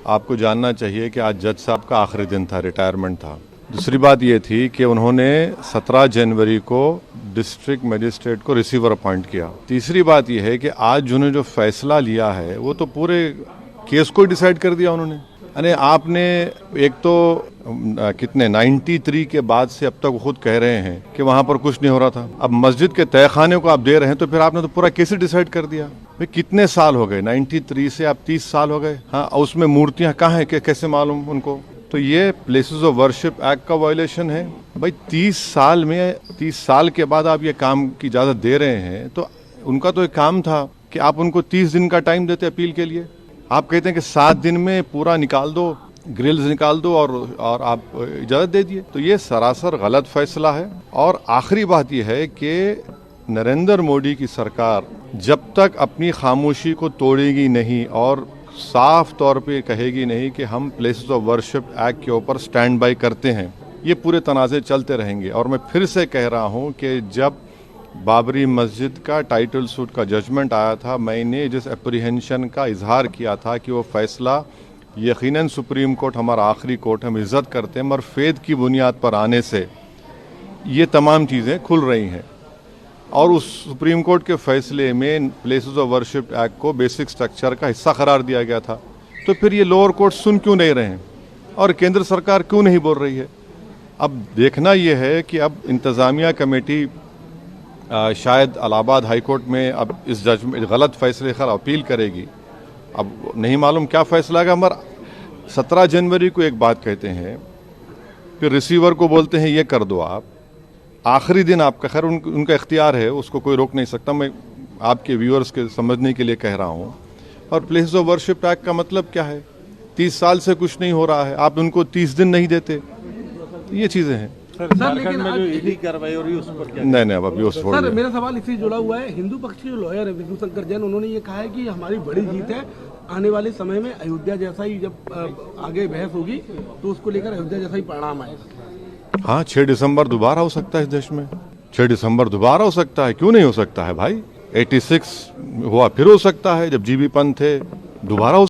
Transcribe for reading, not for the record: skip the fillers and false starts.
आपको जानना चाहिए कि आज जज साहब का आखिरी दिन था, रिटायरमेंट था। दूसरी बात ये थी कि उन्होंने 17 जनवरी को डिस्ट्रिक्ट मजिस्ट्रेट को रिसीवर अपॉइंट किया। तीसरी बात यह है कि आज जिन्होंने जो फैसला लिया है वो तो पूरे केस को डिसाइड कर दिया उन्होंने। अरे आपने एक तो कितने 93 के बाद से अब तक खुद कह रहे हैं कि वहां पर कुछ नहीं हो रहा था। अब मस्जिद के तहखाने को आप दे रहे हैं तो फिर आपने तो पूरा केस ही डिसाइड कर दिया। भाई कितने साल हो गए, 93 से आप 30 साल हो गए। हाँ, उसमें मूर्तियां कहाँ हैं, कैसे मालूम उनको? तो ये प्लेसेस ऑफ वर्शिप एक्ट का वायलेशन है। भाई 30 साल में 30 साल के बाद आप ये काम की इजाजत दे रहे हैं तो उनका तो एक काम था कि आप उनको 30 दिन का टाइम देते अपील के लिए। आप कहते हैं कि 7 दिन में पूरा निकाल दो, ग्रिल्स निकाल दो और आप इजाजत दे दिए। तो ये सरासर गलत फैसला है। और आखिरी बात यह है कि नरेंद्र मोदी की सरकार जब तक अपनी खामोशी को तोड़ेगी नहीं और साफ तौर पे कहेगी नहीं कि हम प्लेसेस ऑफ वर्शिप एक्ट के ऊपर स्टैंड बाय करते हैं, ये पूरे तनाज़े चलते रहेंगे। और मैं फिर से कह रहा हूँ कि जब बाबरी मस्जिद का टाइटल सूट का जजमेंट आया था, मैंने जिस एप्रीहेंशन का इजहार किया था कि वो फैसला यकीनन सुप्रीम कोर्ट हमारा आखिरी कोर्ट, हम इज्जत करते हैं, मगर फेद की बुनियाद पर आने से ये तमाम चीज़ें खुल रही हैं। और उस सुप्रीम कोर्ट के फैसले में प्लेसेस ऑफ वर्शिप एक्ट को बेसिक स्ट्रक्चर का हिस्सा करार दिया गया था। तो फिर ये लोअर कोर्ट सुन क्यों नहीं रहे हैं और केंद्र सरकार क्यों नहीं बोल रही है? अब देखना यह है कि अब इंतज़ामिया कमेटी शायद इलाहाबाद हाई कोर्ट में अब इस जजमेंट गलत फैसले पर अपील करेगी। अब नहीं मालूम क्या फैसला आएगा। मगर 17 जनवरी को एक बात कहते हैं, फिर रिसीवर को बोलते हैं ये कर दो आप, आखिरी दिन आपका। खैर उनका इख्तियार है, उसको कोई रोक नहीं सकता। मैं आपके व्यूअर्स के समझने के लिए कह रहा हूँ। और प्लेसेस ऑफ वर्शिप एक्ट का मतलब क्या है? 30 साल से कुछ नहीं हो रहा है, आप उनको 30 दिन नहीं देते। ये चीज़ें हैं झारखंड में जो ईडी कार्रवाई हो रही है उस पर क्या? नहीं अब अभी उस सर, मेरा सवाल इससे जुड़ा हुआ है। हिंदू पक्ष के जो लॉयर है विष्णु शंकर जैन, उन्होंने ये कहा है कि हमारी बड़ी जीत है। आने वाले समय में अयोध्या जैसा ही जब आगे बहस होगी तो उसको लेकर अयोध्या जैसा ही परिणाम आएगा। हाँ, 6 दिसंबर दोबारा हो सकता है इस देश में। 6 दिसंबर दोबारा हो सकता है, क्यों नहीं हो सकता है भाई? 86 हुआ, फिर हो सकता है जब जीबी पंत थे, दोबारा हो